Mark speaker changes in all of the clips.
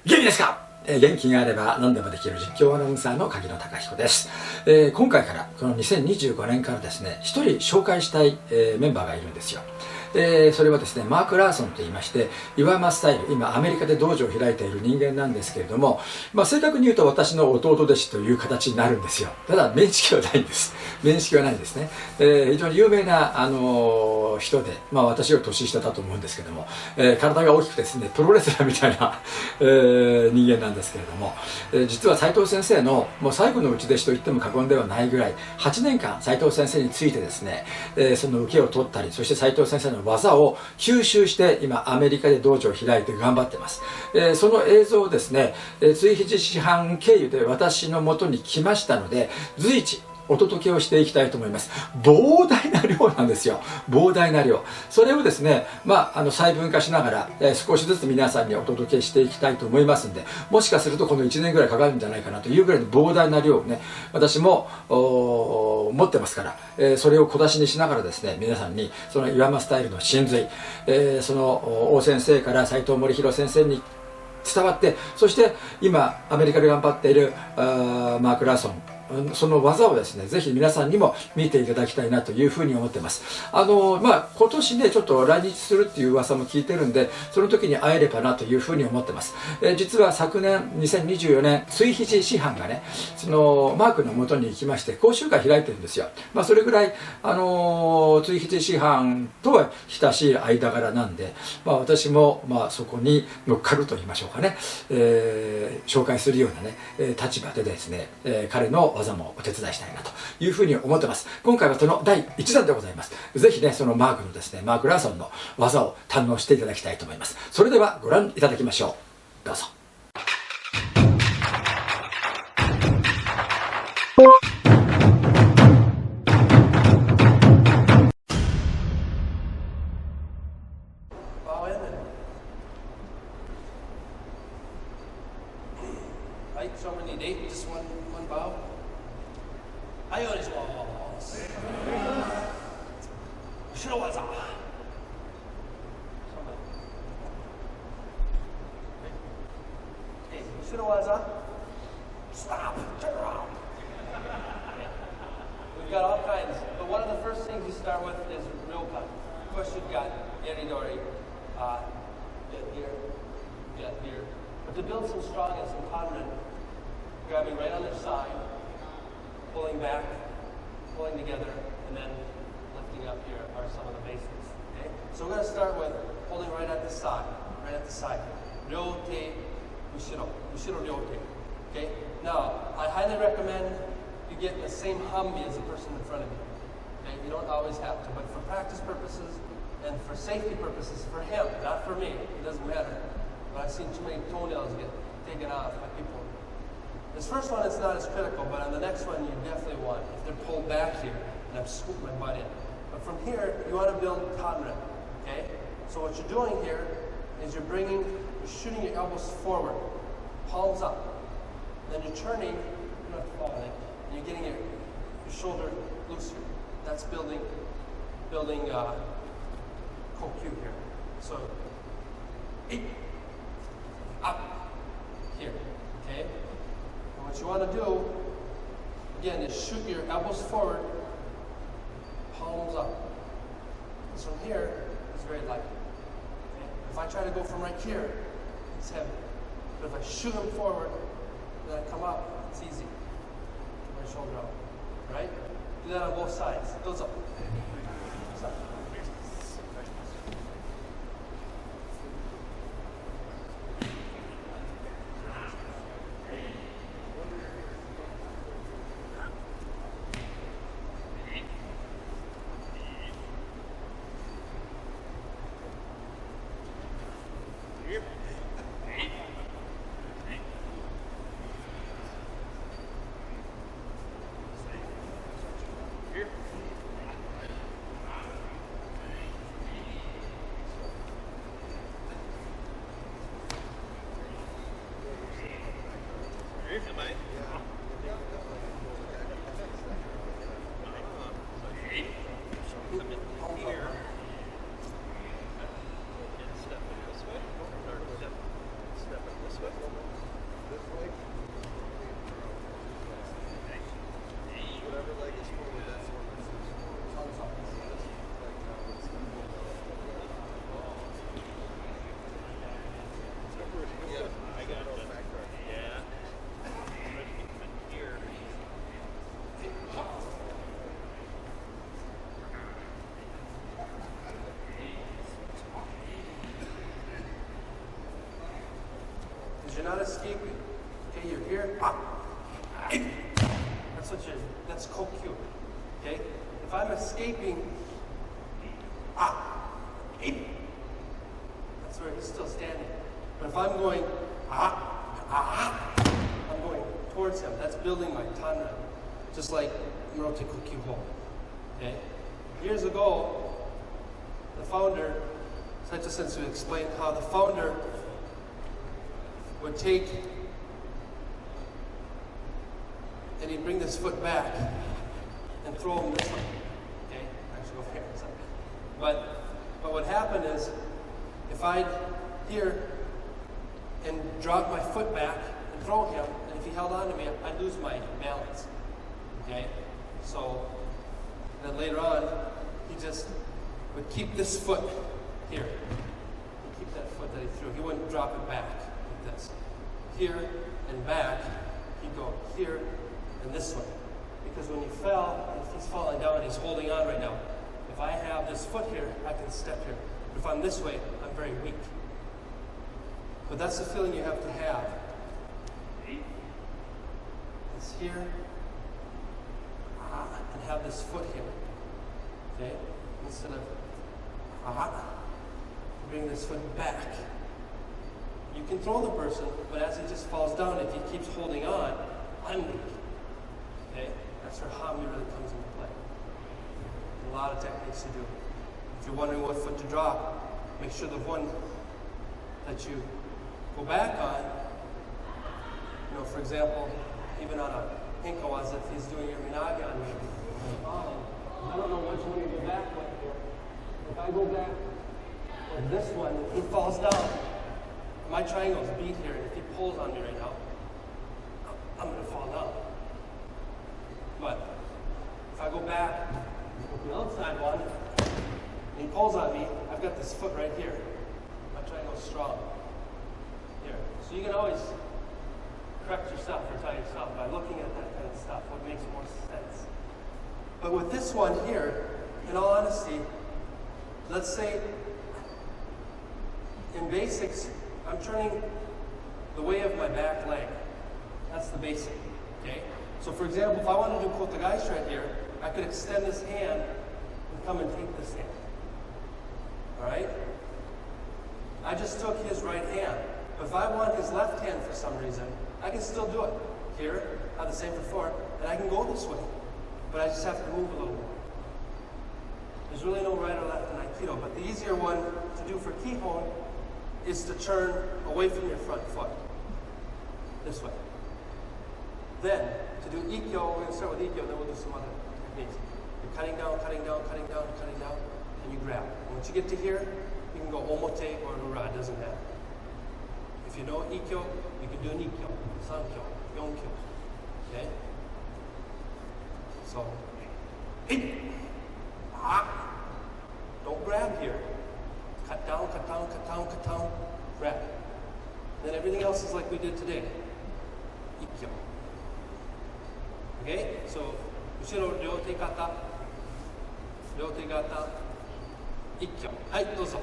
Speaker 1: 元気ですか？元気があれば何でもできる実況アナウンサーの鍵野貴彦です。今回からこの2025年からですね、一人紹介したい、メンバーがいるんですよ。それはですね、マーク・ラーソンと言いまして、岩間スタイル、今アメリカで道場を開いている人間なんですけれども、正確に言うと私の弟弟子という形になるんですよ。ただ面識はないんです。面識はないんですね。非常に有名な、人で、私より年下だと思うんですけども、体が大きくてですね、プロレスラーみたいな、人間なんですけれども、実は斎藤先生のもう最後の内弟子と言っても過言ではないぐらい、8年間斎藤先生についてですね、その受けを取ったり、そして斎藤先生の技を吸収して今アメリカで道場を開いて頑張ってます。その映像をですね、追肥師範経由で私の元に来ましたので、随一お届けをしていきたいと思います。膨大な量なんですよ。膨大な量。それをですね、細分化しながら、少しずつ皆さんにお届けしていきたいと思いますんで、もしかするとこの1年ぐらいかかるんじゃないかなというぐらいの膨大な量をね、私も持ってますから、それを小出しにしながらですね、皆さんにその岩間スタイルの真髄、その王先生から斎藤守弘先生に伝わって、そして今アメリカで頑張っているマーク・ラーソン、その技をですね、ぜひ皆さんにも見ていただきたいなというふうに思ってます。今年ね、ちょっと来日するっていう噂も聞いてるんで、その時に会えればなというふうに思ってます。実は昨年、2024年、追肥師師範がね、そのマークの元に行きまして、講習会開いてるんですよ。それぐらい、追肥師師範とは親しい間柄なんで、私も、そこに乗っかると言いましょうかね、紹介するようなね、立場でですね、彼の技もお手伝いしたいなというふうに思ってます。今回はその第1弾でございます。ぜひね、そのマークのですね、マーク・ラーソンの技を堪能していただきたいと思います。それではご覧いただきましょう。どうぞ。
Speaker 2: はい、so many dates, just one bow. はい、お願いします。後ろ技。後ろ技。Stop. Turn around. We've got all kinds, but one of the first things you start with is ryokan. Of course, you've got yaridori, get here. But to build some strong and some confidence, grabbing right on their side, pulling back, pulling together, and then lifting up here are some of the basics. Okay? So we're going to start with holding right at the side, Ryote, ushiro, ryote. Okay? Now, I highly recommend you get the same hambi as the person in front of you. Okay? You don't always have to, but for practice purposes and for safety purposes, for him, not for me, it doesn't matter. But I've seen too many toenails get taken off by people. This first one is not as critical, but on the next one you definitely want. If they're pulled back here, and I'm scooping my butt in. But from here, you want to build tanren, okay? So what you're doing here is you're shooting your elbows forward, palms up. Then you're turning, you don't have to fall in, and you're getting your shoulder looser. That's building kokyu here. So, up, here, okay? What you want to do, again, is shoot your elbows forward, palms up. This from here is very light. Okay? If I try to go from right here, it's heavy. But if I shoot them forward, then I come up, it's easy. Get my shoulder up, right? Do that on both sides. Goes up. Goes up. You're not escaping. Okay, you're here. That's kokyu. Okay? If I'm escaping, that's where he's still standing. But if I'm going, I'm going towards him. That's building my tanra. Just like Murote Kokyu Ho. Okay? Years ago, the founder, Saito Sensei explained how the founder would take and he'd bring this foot back and throw him this way. Okay, actually over here. But what happened is, if I'd here and drop my foot back and throw him, and if he held on to me, I'd lose my balance. Okay, so then later on, he just would keep this foot here. He'd keep that foot that he threw. He wouldn't drop it back. This. Here and back, he'd go here and this way. Because when he fell, if he's falling down, he's holding on right now. If I have this foot here, I can step here. But if I'm this way, I'm very weak. But that's the feeling you have to have. It's here, and have this foot here. Okay? Instead of bring this foot back. You can throw the person, but as he just falls down, if he keeps holding on, I'm weak. Okay? That's where Hami really comes into play. A lot of techniques to do. If you're wondering what foot to drop, make sure the one that you go back on, for example, even on a hinkawas, if he's doing your minage on me, I don't know which one to go back with here. If I go back with this one, he falls down. My triangle's beat here, and if he pulls on me right now, I'm going to fall down. But if I go back with the outside one, and he pulls on me, I've got this foot right here. My triangle's strong. Here. So you can always correct yourself or tell yourself by looking at that kind of stuff, what makes more sense. But with this one here, in all honesty, let's say in basics, I'm turning the way of my back leg. That's the basic, okay? So for example, if I want to do Kosagi right here, I could extend this hand and come and take this hand. All right? I just took his right hand. But if I want his left hand for some reason, I can still do it. Here, I have the same for four, and I can go this way. But I just have to move a little more. There's really no right or left in Aikido, but the easier one to do for Kihon is to turn away from your front foot. This way. Then, to do Ikkyo, we're going to start with Ikkyo, then we'll do some other techniques. You're cutting down, cutting down, cutting down, cutting down, and you grab. And once you get to here, you can go Omote or Ura, it doesn't matter. If you know Ikkyo, you can do an Ikkyo, Sankyo, Yonkyo. Okay? So, don't grab here. Cut down, cut down, cut down, cut down, grab. Then everything else is like we did today. Ikkyo. Okay? So, 後ろ両手肩、両手肩、一挙。はい、どうぞ。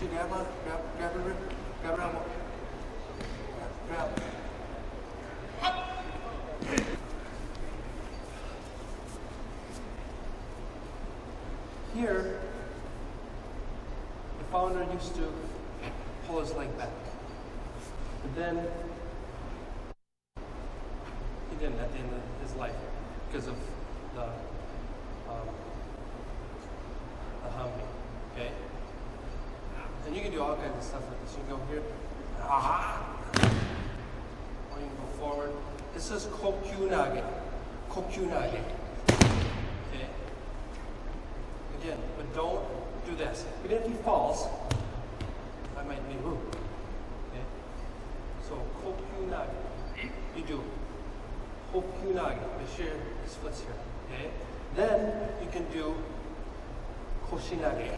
Speaker 2: you grab on, grab it, grab it on. Grab. Here, the founder used to pull his leg back. But then, he didn't at the end of his life because of the humming, okay? And you can do all kinds of stuff like this. You can go here, or you can go forward. This is kokyunage, kokyunage, okay? Again, but don't do this. Even if he falls, I might be rude, okay? So kokyunage, you do kokyunage. Make sure this foot's here, okay? Then you can do koshinage.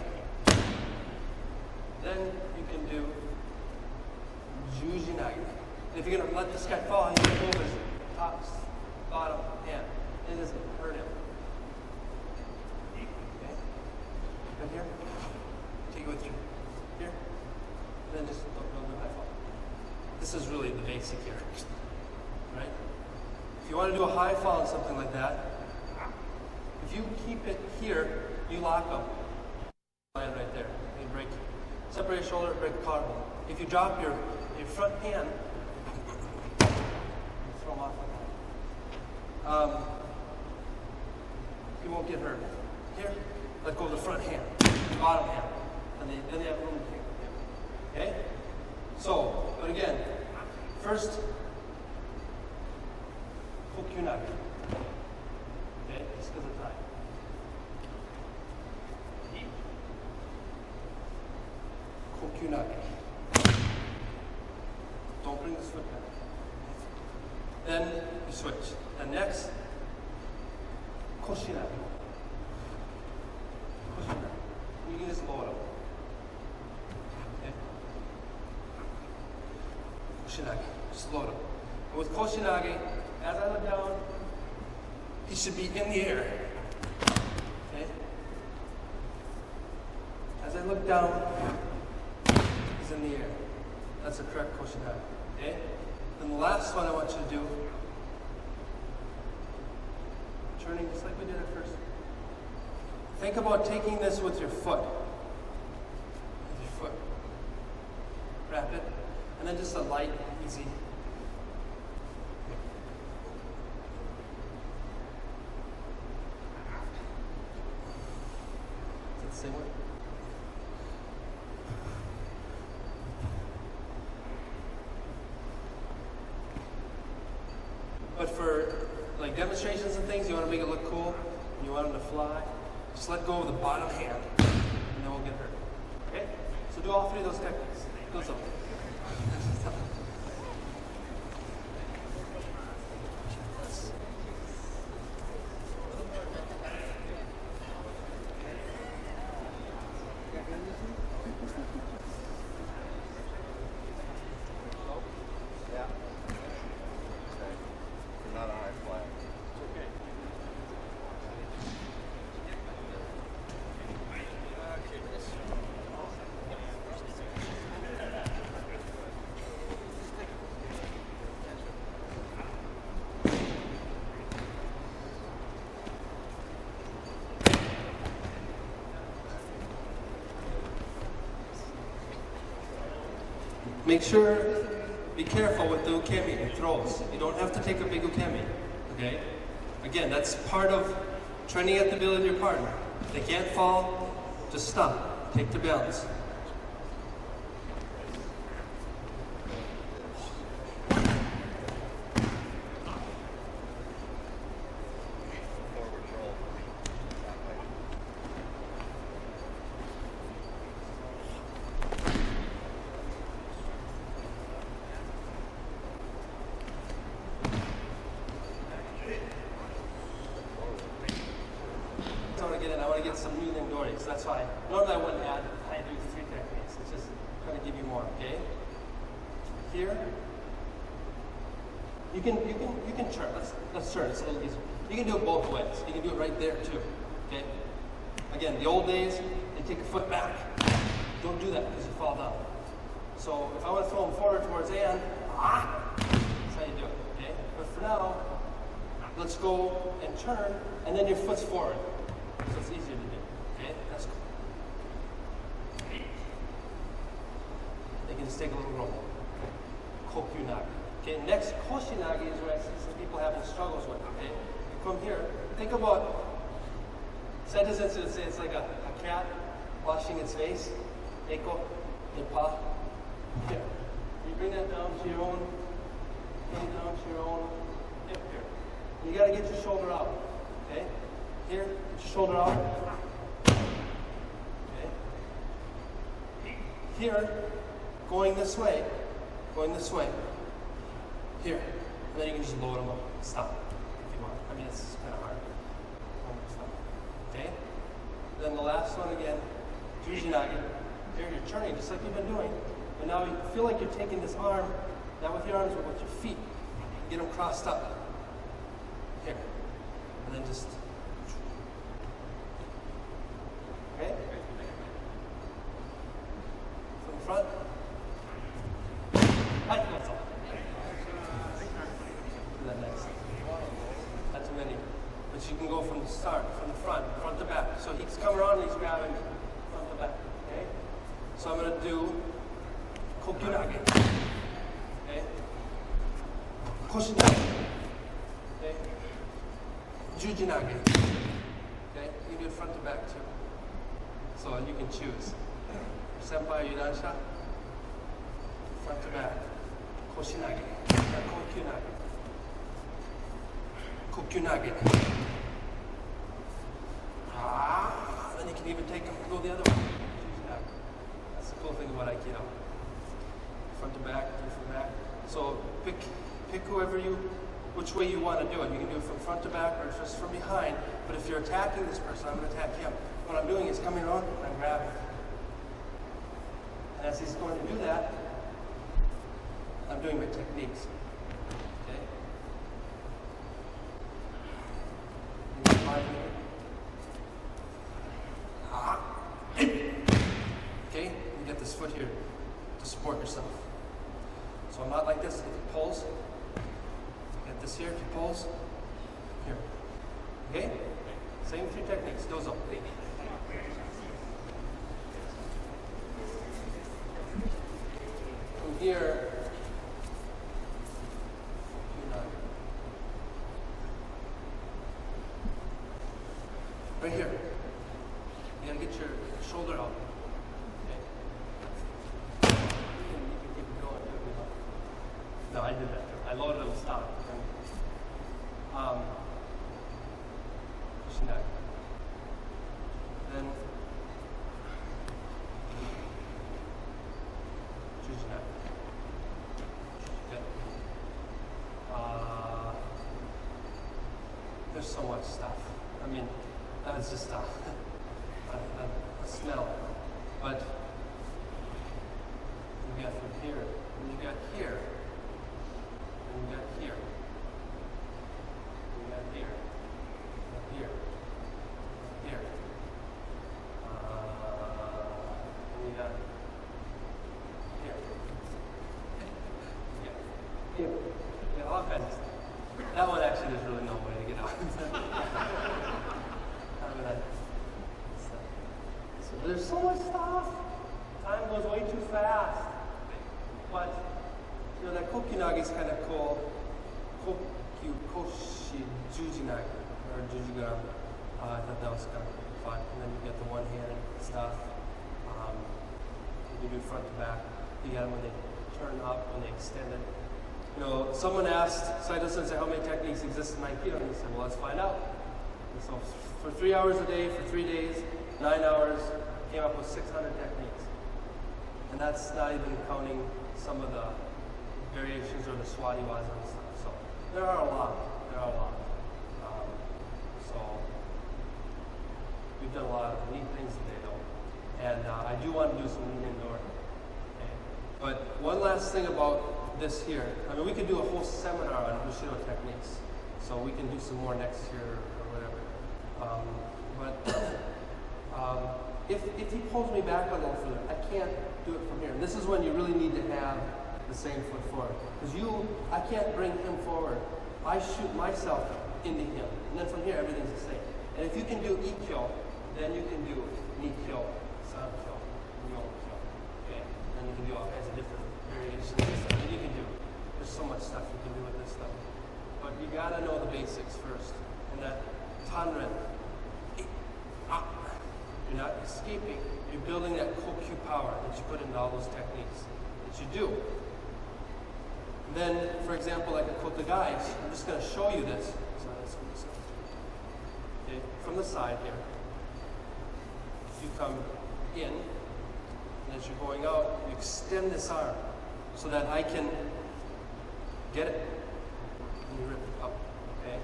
Speaker 2: Then you can do jujinage. And if you're going to let this guy fall, he's going to move his top, bottom hand. It doesn't hurt him. Okay? Right here. Take it with you. Here. And then just don't do high fall. This is really the basic here. Right? If you want to do a high fall and something like that, if you keep it here, you lock them. Land right there. You break. Separate your shoulder, break the collarbone. If you drop your front hand, you throw them off like that. You won't get hurt. Here, let go of the front hand, bottom hand, and then you have room to kick. Okay? So, but again, first, kokyunage. Okay, just because of time. Kokyunage. Don't bring this foot back. Then you switch. And next, koshinage. Koshinage. You can just lower them. Okay? Koshinage. Just lower them. And with koshinage, as I look down, he should be in the air. Okay? As I look down, he's in the air. That's the correct koshinage. Okay? Then the last one I want you to do, turning just like we did at first. Think about taking this with your foot. With your foot. Wrap it. And then just a light, easy. Is it the same way? But for like demonstrations and things, you want to make it look cool, and you want them to fly, just let go of the bottom hand, and then we'll get hurt. Okay? So do all three of those techniques. Go so. Make sure, be careful with the ukemi and throws. You don't have to take a big ukemi, okay? Again, that's part of training at the ability of your partner. If they can't fall, just stop, take the balance. I want to get some new Lindori, so that's why normally I wouldn't add I do 3 techniques. It's just trying to give you more, okay? Here, you can turn. Let's turn. It's a little easier. You can do it both ways. You can do it right there too. Okay? Again, the old days, they take a foot back, Don't do that because you fall down. So if I want to throw him forward towards Ann, that's how you do it, okay? But for now, let's go and turn, and then your foot's forward. So it's easier to do, okay? That's cool. They can just take a little roll. Kokyunagi. Okay, next Koshinagi is where I see some people having struggles with, okay? You come here, think about, Saito Sensei would say it's like a cat washing its face. Eiko, Ipa. Here. You bring that down to your own, down to your own hip here. You gotta get your shoulder out, okay? Here, get your shoulder out. Okay? Here, going this way. Here. And then you can just load them up. Stop if you want. I mean, it's kind of hard. Stop. Okay? Then the last one again, Jujinagi. Here you're turning just like you've been doing. But now you feel like you're taking this arm, not with your arms, but with your feet. Get them crossed up. Here. And then just. Okay? From the front. Hi, that's all. Do that next. Not too many. But you can go from the start, from the front to back. So he's coming around and he's grabbing front to back. Okay? So I'm going to do Kokyunagi. Okay? Koshinagi. Okay? Jujinagi. Okay? You can do it front to back too. So you can choose. Senpai Yudansha. Front to back. Koshinagi. Kokyunagi. Kokyunagi. Then you can even take them, go the other way. That's the cool thing about Aikido. Front to back, from back. So pick which way you want to do it. You can do it from front to back or just from behind. But if you're attacking this person, I'm going to attack him. What I'm doing is coming around and I'm grabbing. And as he's going to do that, I'm doing my techniques. Okay? Okay, you get this foot here to support yourself. So I'm not like this, if he pulls. Get this here, if he pulls. Here. Okay? Same three techniques, dozo. From here, right here. You gotta get your shoulder out. Okay. You can keep it going. No, I did that. I loaded it and stopped. Shinagi. Then Jujinagi. Okay. There's so much stuff. I mean, that's just a smell. But you got from here, and you got here, and you got here, and you got here, and here, here, and you got here, here, you got all kinds of stuff. That one actually, there's really no way to get out. So there's so much stuff. Time goes way too fast. But you know that Kokyunagi is kind of cool. Koshi Jujinagi or Jujigram. I thought that was kind of fun. And then you get the one-handed stuff. You can do front to back. You got them when they turn up, when they extend it. You know, someone asked Saito Sensei how many techniques exist in Aikido, and he said, well, let's find out. And so for 3 hours a day, for 3 days, 9 hours, came up with 600 techniques. And that's not even counting some of the variations or the swadiwas and stuff. So there are a lot. So we've done a lot of neat things today, though. And I do want to do some neat indoor. Okay. But one last thing about this here. I mean, we could do a whole seminar on Bushido techniques. So we can do some more next year or whatever. if he pulls me back on that foot, I can't do it from here. And this is when you really need to have the same foot forward. Because I can't bring him forward. I shoot myself into him. And then from here, everything's the same. And if you can do ikyo, then you can do nikyo, sankyo, nyokyo. Okay? And you can do all kinds of different variations of stuff. And you can do, there's so much stuff you can do with this stuff. But you gotta know the basics first. And that tanren, you're not escaping. You're building that kokyu power that you put into all those techniques that you do. And then, for example, like a kotagai, I'm just going to show you this. Okay, from the side here, you come in, and as you're going out, you extend this arm so that I can get it. And you rip it up. Okay?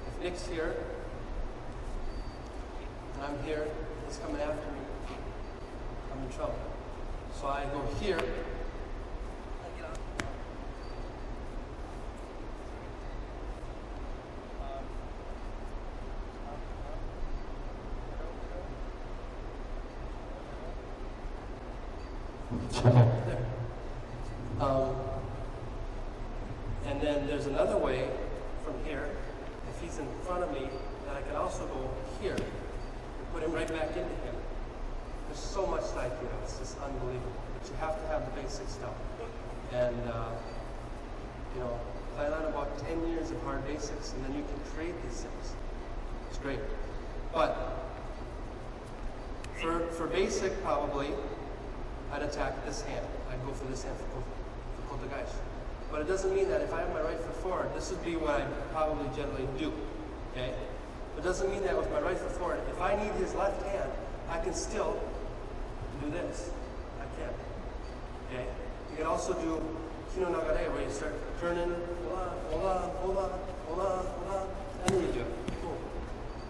Speaker 2: If Nick's here, and I'm here, he's coming after me, I'm in trouble. So I go here, I get up. There. And then there's another way from here, if he's in front of me, that I can also go here and put him right back into him. There's so much like it, it's just unbelievable. But you have to have the basic stuff. And, plan on about 10 years of hard basics, and then you can create these things. It's great. But for basic, probably, I'd attack this hand. I'd go for this hand for kotagai. But it doesn't mean that if I have my right foot forward, this would be what I probably generally do. Okay? It doesn't mean that with my right foot forward, if I need his left hand, I can still do this. I can. Okay? You can also do kino nagare, where you start turning, hold on, and then you do it. Boom.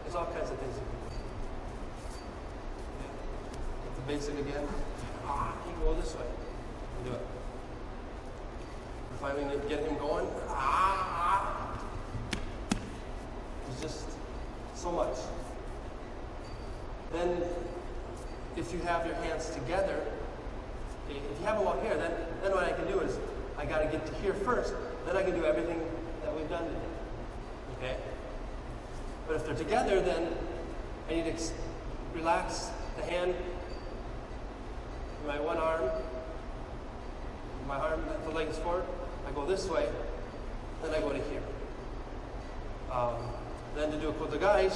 Speaker 2: There's all kinds of things you can do. Okay? The basic again. You can go this way and do it. If I can get him going, it's just so much. Then, if you have your hands together, if you have them out here, then what I can do is I got to get to here first. Then I can do everything that we've done today. Okay. But if they're together, then I need to relax the hand, my one arm, my arm, the leg is forward. I go this way, then I go to here. Then to do a kotagai,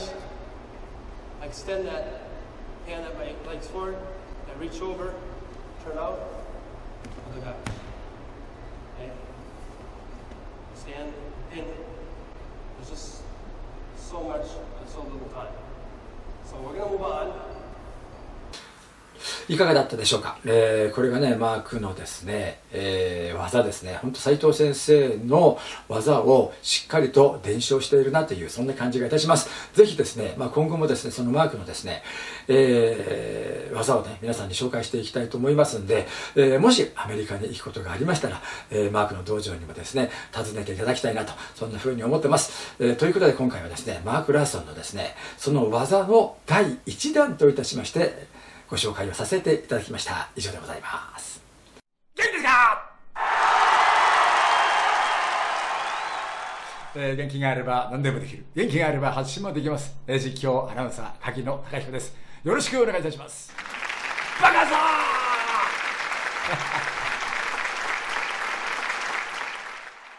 Speaker 2: I extend that hand that my leg's forward, I reach over, turn out, kotagai. Okay? Stand, pin. There's just so much in so little time. So we're going to move on.
Speaker 1: いかがだったでしょうか。これがね、マークのですね、技ですね。本当斉藤先生の技をしっかりと伝承しているなという、そんな感じがいたします。ぜひですね、今後もですね、そのマークのですね、技をね、皆さんに紹介していきたいと思いますんで、もしアメリカに行くことがありましたら、マークの道場にもですね、訪ねていただきたいなと、そんな風に思ってます。ということで今回はですね、マーク・ラーソンのですね、その技の第1弾といたしまして、ご紹介をさせていただきました。以上でございます。元気ですか？元気があれば何でもできる。元気があれば発信もできます。実況アナウンサー柿野貴彦です。よろしくお願いいたします。バカさー